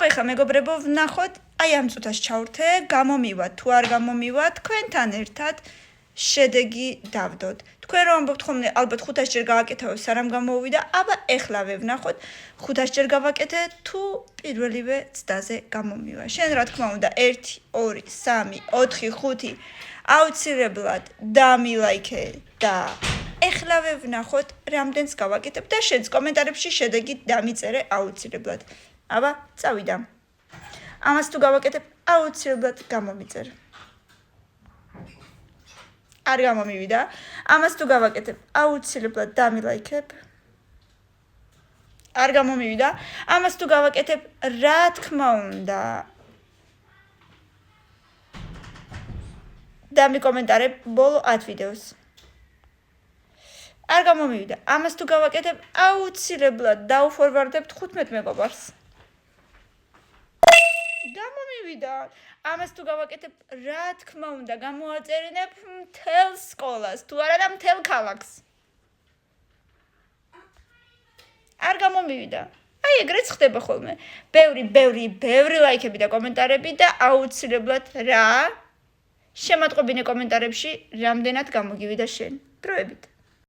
აბა ეხლა მეგობრებო ვნახოთ, აი ამ წუთას ჩავრთე, გამომივათ თუ არ გამომივათ, თქვენთან ერთად შედეგი დავდოთ. თქვენ რომ ამბობთ ხოლმე, ალბათ 500 ჯერ გავაკეთავ, სანამ გამოვიდა, აბა ეხლავე ვნახოთ, 500 ჯერ გავაკეთე თუ პირველივე ცდაზე გამომივა. შენ რა თქმა უნდა 1, 2, 3, 4, 5 აუცილებლად დამილაიქე და ეხლავე ვნახოთ, რამდენს გავაკეთებ და შენც კომენტარებში შედეგი დამიწერე აუცილებლად. აბა წავიდა. ამას თუ გავაკეთებ, აუცილებლად გამომიწერე. არ გამომივიდა. ამას თუ გავაკეთებ, აუცილებლად დამილაიქებ. არ გამომივიდა. ამას თუ გავაკეთებ, რა თქმა უნდა დამიკომენტარებ ბოლო 10 ვიდეოს. არ გამომივიდა. ამას თუ გავაკეთებ, აუცილებლად დაუფორვარდებთ 15 მეგობარს. გამომივიდა. ამას თუ გავაკეთებ, რა თქმა უნდა გამოაწერინებ მთელ სკოლას, თუ არა და მთელ ქალაქს. არ გამომივიდა. აი ეგრეც ხდება ხოლმე. ბევრი ლაიქები და კომენტარები და აუცილებლად რა? შემატყობინე კომენტარებში, რამდენად გამოგივიდა შენ. დროებით.